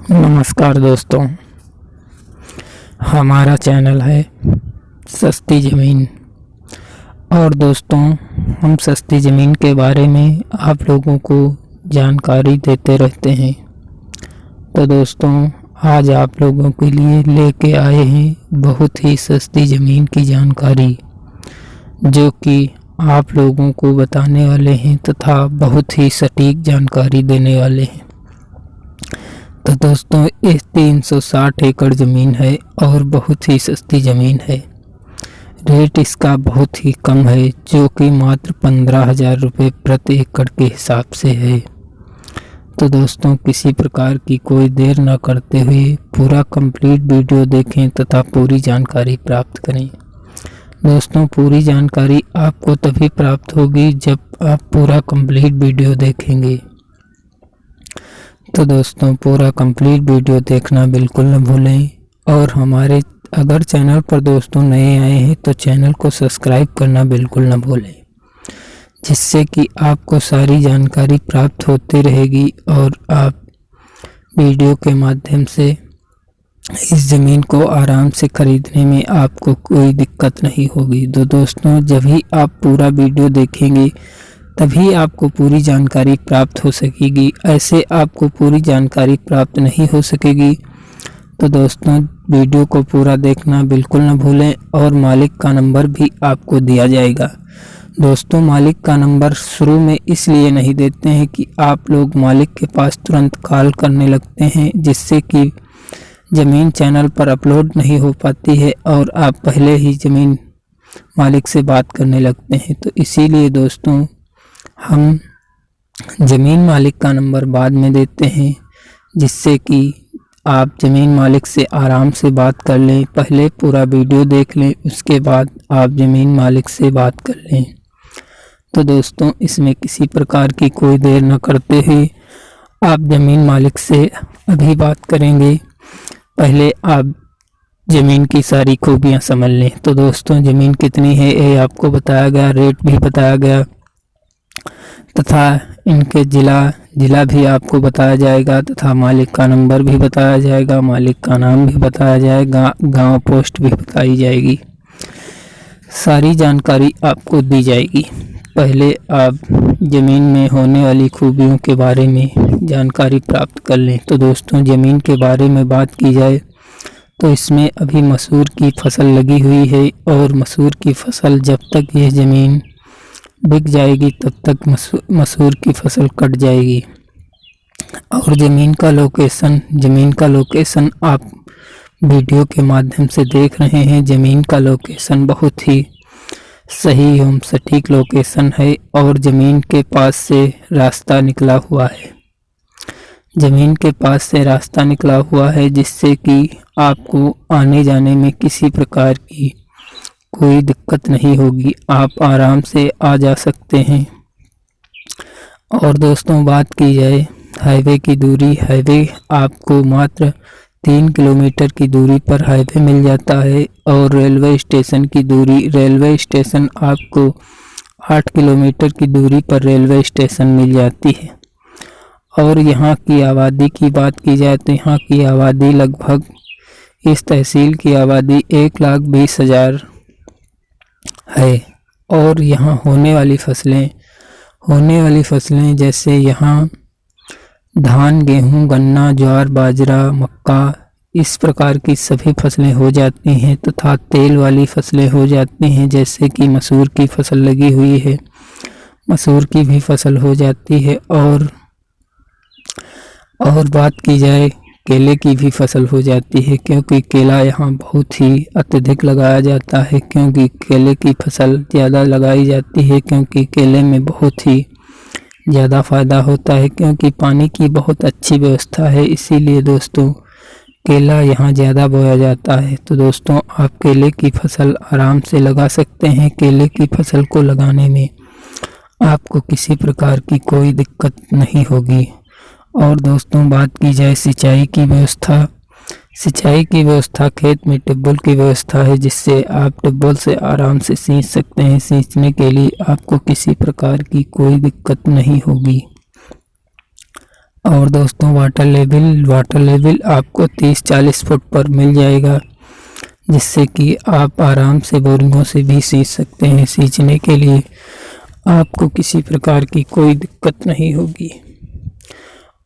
नमस्कार दोस्तों, हमारा चैनल है सस्ती ज़मीन। और दोस्तों, हम सस्ती ज़मीन के बारे में आप लोगों को जानकारी देते रहते हैं। तो दोस्तों, आज आप लोगों के लिए लेके आए हैं बहुत ही सस्ती ज़मीन की जानकारी, जो कि आप लोगों को बताने वाले हैं तथा बहुत ही सटीक जानकारी देने वाले हैं। तो दोस्तों, ये 360 एकड़ ज़मीन है और बहुत ही सस्ती ज़मीन है। रेट इसका बहुत ही कम है, जो कि मात्र 15,000 रुपये प्रति एकड़ के हिसाब से है। तो दोस्तों, किसी प्रकार की कोई देर न करते हुए पूरा कंप्लीट वीडियो देखें तथा पूरी जानकारी प्राप्त करें। दोस्तों, पूरी जानकारी आपको तभी प्राप्त होगी जब आप पूरा कंप्लीट वीडियो देखेंगे। तो दोस्तों, पूरा कंप्लीट वीडियो देखना बिल्कुल न भूलें। और हमारे अगर चैनल पर दोस्तों नए आए हैं तो चैनल को सब्सक्राइब करना बिल्कुल न भूलें, जिससे कि आपको सारी जानकारी प्राप्त होती रहेगी और आप वीडियो के माध्यम से इस ज़मीन को आराम से खरीदने में आपको कोई दिक्कत नहीं होगी। तो दोस्तों, जब भी आप पूरा वीडियो देखेंगे तभी आपको पूरी जानकारी प्राप्त हो सकेगी। ऐसे आपको पूरी जानकारी प्राप्त नहीं हो सकेगी। तो दोस्तों, वीडियो को पूरा देखना बिल्कुल न भूलें। और मालिक का नंबर भी आपको दिया जाएगा। दोस्तों, मालिक का नंबर शुरू में इसलिए नहीं देते हैं कि आप लोग मालिक के पास तुरंत कॉल करने लगते हैं, जिससे कि ज़मीन चैनल पर अपलोड नहीं हो पाती है और आप पहले ही ज़मीन मालिक से बात करने लगते हैं। तो इसीलिए दोस्तों, हम ज़मीन मालिक का नंबर बाद में देते हैं, जिससे कि आप ज़मीन मालिक से आराम से बात कर लें। पहले पूरा वीडियो देख लें, उसके बाद आप ज़मीन मालिक से बात कर लें। तो दोस्तों, इसमें किसी प्रकार की कोई देर न करते हुए आप ज़मीन मालिक से अभी बात करेंगे। पहले आप ज़मीन की सारी खूबियाँ समझ लें। तो दोस्तों, ज़मीन कितनी है ये आपको बताया गया, रेट भी बताया गया तथा इनके ज़िला भी आपको बताया जाएगा तथा मालिक का नंबर भी बताया जाएगा, मालिक का नाम भी बताया जाएगा, गांव पोस्ट भी बताई जाएगी। सारी जानकारी आपको दी जाएगी। पहले आप ज़मीन में होने वाली खूबियों के बारे में जानकारी प्राप्त कर लें। तो दोस्तों, ज़मीन के बारे में बात की जाए तो इसमें अभी मसूर की फसल लगी हुई है और मसूर की फसल जब तक ये ज़मीन बिक जाएगी तब तक मसूर की फसल कट जाएगी। और ज़मीन का लोकेशन आप वीडियो के माध्यम से देख रहे हैं। ज़मीन का लोकेशन बहुत ही सही एवं सटीक लोकेशन है और ज़मीन के पास से रास्ता निकला हुआ है। ज़मीन के पास से रास्ता निकला हुआ है, जिससे कि आपको आने जाने में किसी प्रकार की कोई दिक्कत नहीं होगी। आप आराम से आ जा सकते हैं। और दोस्तों, बात की जाए हाईवे की दूरी, हाईवे आपको मात्र 3 किलोमीटर की दूरी पर हाईवे मिल जाता है। और रेलवे स्टेशन की दूरी, रेलवे स्टेशन आपको 8 किलोमीटर की दूरी पर रेलवे स्टेशन मिल जाती है। और यहाँ की आबादी की बात की जाए तो यहाँ की आबादी लगभग, इस तहसील की आबादी 1,20,000 है। और यहाँ होने वाली फसलें जैसे यहाँ धान, गेहूँ, गन्ना, ज्वार, बाजरा, मक्का, इस प्रकार की सभी फसलें हो जाती हैं तथा तेल वाली फसलें हो जाती हैं, जैसे कि मसूर की फसल लगी हुई है, मसूर की भी फसल हो जाती है। और बात की जाए केले की भी फसल हो जाती है, क्योंकि केला यहाँ बहुत ही अत्यधिक लगाया जाता है। क्योंकि केले की फसल ज़्यादा लगाई जाती है, क्योंकि केले में बहुत ही ज़्यादा फ़ायदा होता है, क्योंकि पानी की बहुत अच्छी व्यवस्था है। इसीलिए दोस्तों, केला यहाँ ज़्यादा बोया जाता है। तो दोस्तों, आप केले की फसल आराम से लगा सकते हैं। केले की फसल को लगाने में आपको किसी प्रकार की कोई दिक्कत नहीं होगी। और दोस्तों, बात की जाए सिंचाई की व्यवस्था, खेत में ट्यूबवेल की व्यवस्था है, जिससे आप ट्यूबवेल से आराम से सींच सकते हैं। सींचने के लिए आपको किसी प्रकार की कोई दिक्कत नहीं होगी। और दोस्तों वाटर लेवल आपको 30-40 फुट पर मिल जाएगा, जिससे कि आप आराम से बोरिंगों से भी सींच सकते हैं। सींचने के लिए आपको किसी प्रकार की कोई दिक्कत नहीं होगी।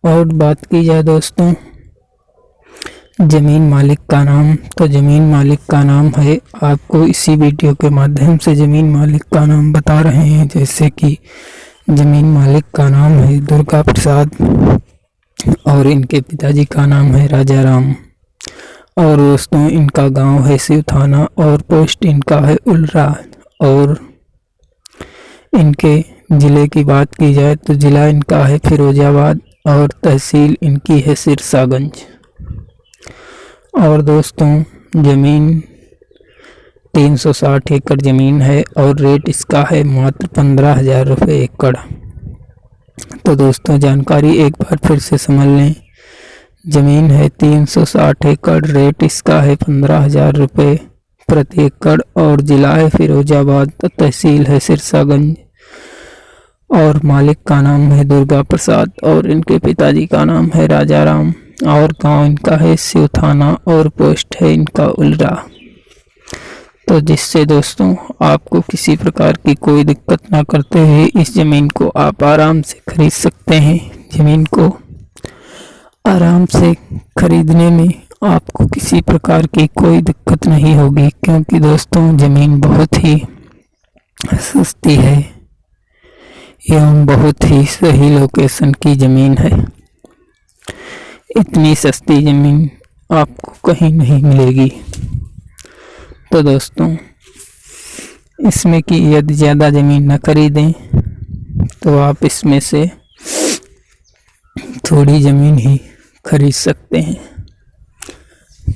और बात की जाए दोस्तों ज़मीन मालिक का नाम, तो ज़मीन मालिक का नाम है, आपको इसी वीडियो के माध्यम से ज़मीन मालिक का नाम बता रहे हैं। जैसे कि ज़मीन मालिक का नाम है दुर्गा प्रसाद और इनके पिताजी का नाम है राजा राम। और दोस्तों इनका गांव है शिव थाना और पोस्ट इनका है उल्रा। और इनके ज़िले की बात की जाए तो ज़िला इनका है फिरोजाबाद और तहसील इनकी है सिरसागंज। और दोस्तों ज़मीन 360 एकड़ ज़मीन है और रेट इसका है मात्र 15,000 रुपये एकड़। तो दोस्तों जानकारी एक बार फिर से समझ लें, ज़मीन है 360 एकड़, रेट इसका है 15,000 रुपये प्रति एकड़ और ज़िला है फिरोजाबाद, तहसील है सिरसागंज और मालिक का नाम है दुर्गा प्रसाद और इनके पिताजी का नाम है राजा राम और गांव इनका है शिव थाना और पोस्ट है इनका उल्रा। तो जिससे दोस्तों आपको किसी प्रकार की कोई दिक्कत ना करते हुए इस ज़मीन को आप आराम से खरीद सकते हैं। ज़मीन को आराम से खरीदने में आपको किसी प्रकार की कोई दिक्कत नहीं होगी, क्योंकि दोस्तों ज़मीन बहुत ही सस्ती है एवं बहुत ही सही लोकेशन की ज़मीन है। इतनी सस्ती ज़मीन आपको कहीं नहीं मिलेगी। तो दोस्तों इसमें कि यदि ज़्यादा ज़मीन न खरीदें तो आप इसमें से थोड़ी ज़मीन ही खरीद सकते हैं।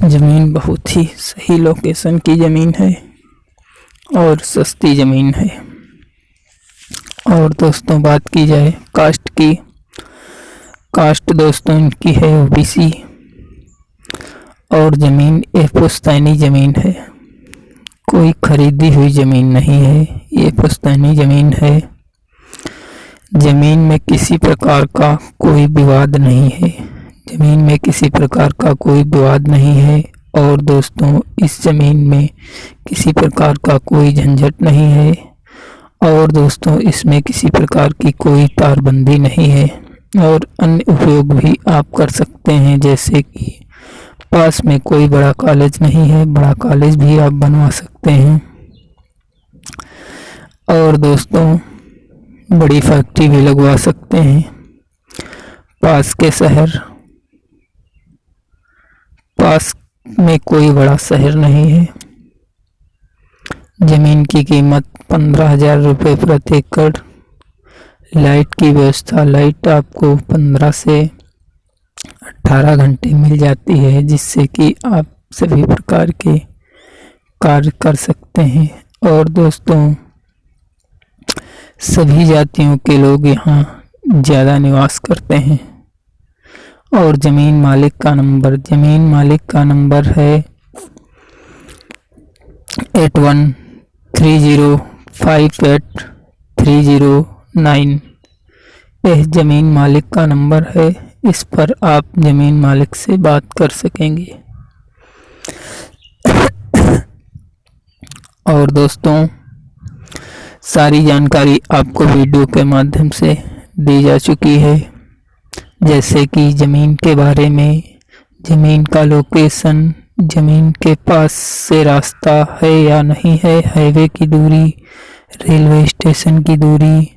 ज़मीन बहुत ही सही लोकेशन की ज़मीन है और सस्ती ज़मीन है। और दोस्तों बात की जाए कास्ट की, कास्ट दोस्तों इनकी है ओबीसी और ज़मीन एक पुश्तैनी ज़मीन है, कोई खरीदी हुई ज़मीन नहीं है, ये पुश्तैनी ज़मीन है। ज़मीन में किसी प्रकार का कोई विवाद नहीं है, ज़मीन में किसी प्रकार का कोई विवाद नहीं है। और दोस्तों इस ज़मीन में किसी प्रकार का कोई झंझट नहीं है और दोस्तों इसमें किसी प्रकार की कोई तारबंदी नहीं है और अन्य उपयोग भी आप कर सकते हैं। जैसे कि पास में कोई बड़ा कॉलेज नहीं है, बड़ा कॉलेज भी आप बनवा सकते हैं और दोस्तों बड़ी फैक्ट्री भी लगवा सकते हैं। पास में कोई बड़ा शहर नहीं है। ज़मीन की कीमत 15,000 रुपये प्रति एकड़। लाइट की व्यवस्था, लाइट आपको 15 से 18 घंटे मिल जाती है, जिससे कि आप सभी प्रकार के कार्य कर सकते हैं। और दोस्तों सभी जातियों के लोग यहाँ ज़्यादा निवास करते हैं। और ज़मीन मालिक का नंबर है 8130583009। यह ज़मीन मालिक का नंबर है, इस पर आप ज़मीन मालिक से बात कर सकेंगे। और दोस्तों सारी जानकारी आपको वीडियो के माध्यम से दी जा चुकी है, जैसे कि ज़मीन के बारे में, ज़मीन का लोकेशन, ज़मीन के पास से रास्ता है या नहीं है, हाईवे की दूरी, रेलवे स्टेशन की दूरी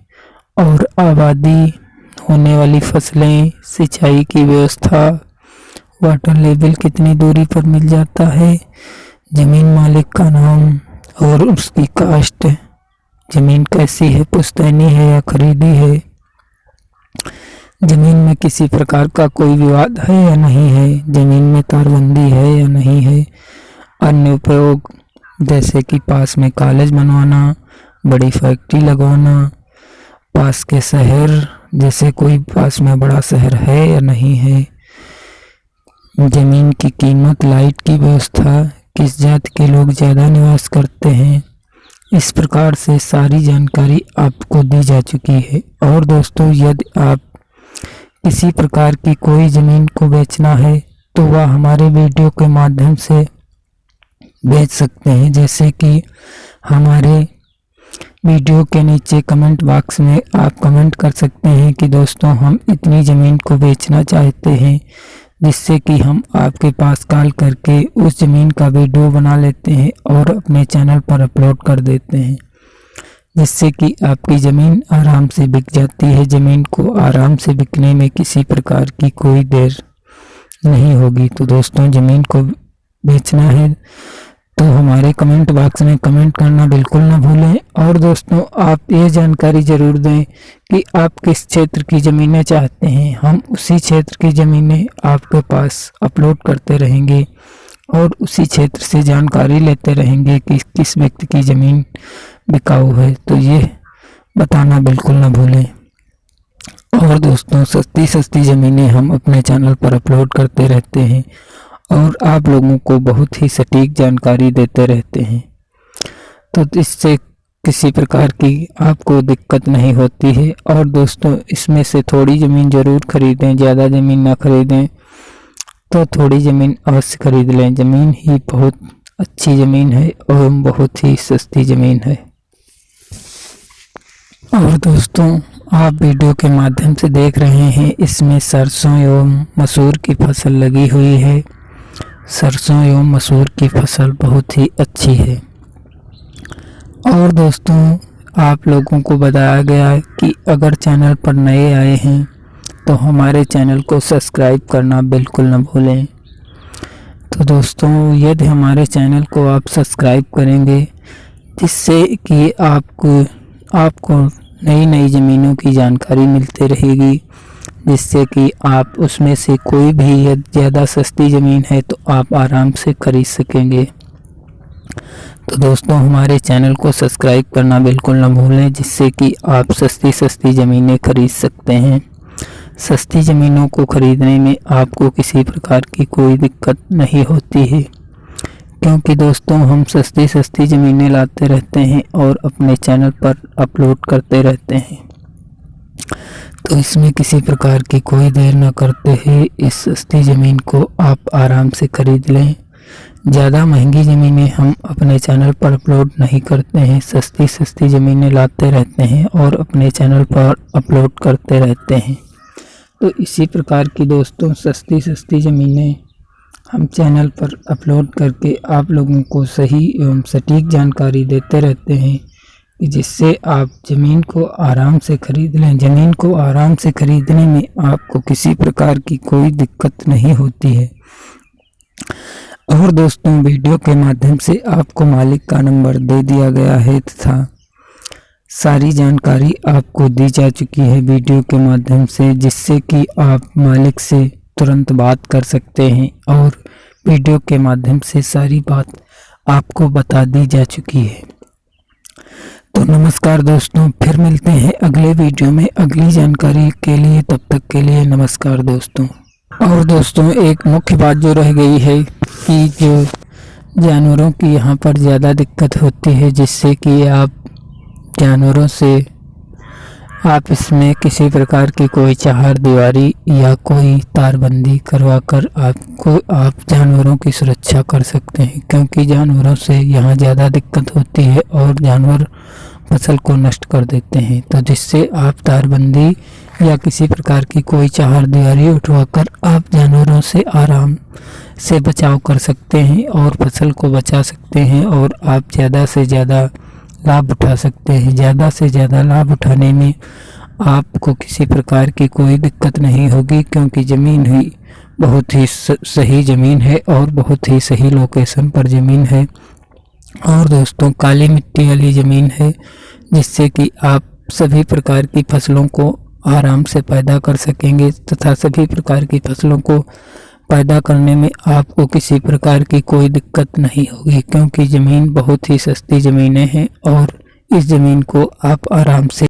और आबादी, होने वाली फसलें, सिंचाई की व्यवस्था, वाटर लेवल कितनी दूरी पर मिल जाता है, ज़मीन मालिक का नाम और उसकी कास्ट, ज़मीन कैसी है, पुश्तैनी है या खरीदी है, ज़मीन में किसी प्रकार का कोई विवाद है या नहीं है, ज़मीन में तारबंदी है या नहीं है, अन्य उपयोग जैसे कि पास में कॉलेज बनवाना, बड़ी फैक्ट्री लगवाना, पास के शहर जैसे कोई पास में बड़ा शहर है या नहीं है, ज़मीन की कीमत, लाइट की व्यवस्था, किस जाति के लोग ज़्यादा निवास करते हैं, इस प्रकार से सारी जानकारी आपको दी जा चुकी है। और दोस्तों यदि आप किसी प्रकार की कोई ज़मीन को बेचना है तो वह हमारे वीडियो के माध्यम से बेच सकते हैं। जैसे कि हमारे वीडियो के नीचे कमेंट बॉक्स में आप कमेंट कर सकते हैं कि दोस्तों हम इतनी ज़मीन को बेचना चाहते हैं, जिससे कि हम आपके पास कॉल करके उस ज़मीन का वीडियो बना लेते हैं और अपने चैनल पर अपलोड कर देते हैं, जिससे कि आपकी ज़मीन आराम से बिक जाती है। ज़मीन को आराम से बिकने में किसी प्रकार की कोई देर नहीं होगी। तो दोस्तों, ज़मीन को बेचना है तो हमारे कमेंट बॉक्स में कमेंट करना बिल्कुल ना भूलें। और दोस्तों, आप ये जानकारी ज़रूर दें कि आप किस क्षेत्र की ज़मीनें चाहते हैं। हम उसी क्षेत्र की ज़मीनें आपके पास अपलोड करते रहेंगे और उसी क्षेत्र से जानकारी लेते रहेंगे कि किस व्यक्ति की ज़मीन बिकाऊ है, तो ये बताना बिल्कुल ना भूलें। और दोस्तों, सस्ती सस्ती ज़मीनें हम अपने चैनल पर अपलोड करते रहते हैं और आप लोगों को बहुत ही सटीक जानकारी देते रहते हैं, तो इससे किसी प्रकार की आपको दिक्कत नहीं होती है। और दोस्तों, इसमें से थोड़ी ज़मीन ज़रूर खरीदें, ज़्यादा ज़मीन ना खरीदें। तो थोड़ी ज़मीन अवश्य खरीद लें। ज़मीन ही बहुत अच्छी ज़मीन है और बहुत ही सस्ती ज़मीन है। और दोस्तों, आप वीडियो के माध्यम से देख रहे हैं, इसमें सरसों एवं मसूर की फसल लगी हुई है। सरसों एवं मसूर की फसल बहुत ही अच्छी है। और दोस्तों, आप लोगों को बताया गया है कि अगर चैनल पर नए आए हैं तो हमारे चैनल को सब्सक्राइब करना बिल्कुल न भूलें। तो दोस्तों, यदि हमारे चैनल को आप सब्सक्राइब करेंगे, जिससे कि आपको नई नई ज़मीनों की जानकारी मिलती रहेगी, जिससे कि आप उसमें से कोई भी ज़्यादा सस्ती ज़मीन है तो आप आराम से खरीद सकेंगे। तो दोस्तों, हमारे चैनल को सब्सक्राइब करना बिल्कुल न भूलें, जिससे कि आप सस्ती सस्ती ज़मीनें खरीद सकते हैं। सस्ती ज़मीनों को खरीदने में आपको किसी प्रकार की कोई दिक्कत नहीं होती है, क्योंकि दोस्तों, हम सस्ती सस्ती ज़मीनें लाते रहते हैं और अपने चैनल पर अपलोड करते रहते हैं। तो इसमें किसी प्रकार की कोई देर न करते हुए इस सस्ती ज़मीन को आप आराम से खरीद लें। ज़्यादा महंगी ज़मीनें हम अपने चैनल पर अपलोड नहीं करते हैं, सस्ती सस्ती ज़मीनें लाते रहते हैं और अपने चैनल पर अपलोड करते रहते हैं। तो इसी प्रकार की दोस्तों, सस्ती सस्ती ज़मीनें हम चैनल पर अपलोड करके आप लोगों को सही एवं सटीक जानकारी देते रहते हैं, कि जिससे आप ज़मीन को आराम से खरीद लें। ज़मीन को आराम से खरीदने में आपको किसी प्रकार की कोई दिक्कत नहीं होती है। और दोस्तों, वीडियो के माध्यम से आपको मालिक का नंबर दे दिया गया है तथा सारी जानकारी आपको दी जा चुकी है वीडियो के माध्यम से, जिससे कि आप मालिक से तुरंत बात कर सकते हैं और वीडियो के माध्यम से सारी बात आपको बता दी जा चुकी है। तो नमस्कार दोस्तों, फिर मिलते हैं अगले वीडियो में अगली जानकारी के लिए। तब तक के लिए नमस्कार दोस्तों। और दोस्तों, एक मुख्य बात जो रह गई है कि जो जानवरों की यहाँ पर ज़्यादा दिक्कत होती है, जिससे कि आप जानवरों से आप इसमें किसी प्रकार की कोई चार दीवारी या कोई तारबंदी करवाकर आप जानवरों की सुरक्षा कर सकते हैं, क्योंकि जानवरों से यहाँ ज़्यादा दिक्कत होती है और जानवर फसल को नष्ट कर देते हैं। तो जिससे आप तारबंदी या किसी प्रकार की कोई चार दीवारी उठवाकर आप जानवरों से आराम से बचाव कर सकते हैं और फसल को बचा सकते हैं और आप ज़्यादा से ज़्यादा लाभ उठा सकते हैं। ज़्यादा से ज़्यादा लाभ उठाने में आपको किसी प्रकार की कोई दिक्कत नहीं होगी, क्योंकि ज़मीन ही बहुत ही सही ज़मीन है और बहुत ही सही लोकेशन पर ज़मीन है। और दोस्तों, काली मिट्टी वाली ज़मीन है, जिससे कि आप सभी प्रकार की फसलों को आराम से पैदा कर सकेंगे तथा सभी प्रकार की फसलों को पैदा करने में आपको किसी प्रकार की कोई दिक्कत नहीं होगी, क्योंकि ज़मीन बहुत ही सस्ती ज़मीनें हैं और इस ज़मीन को आप आराम से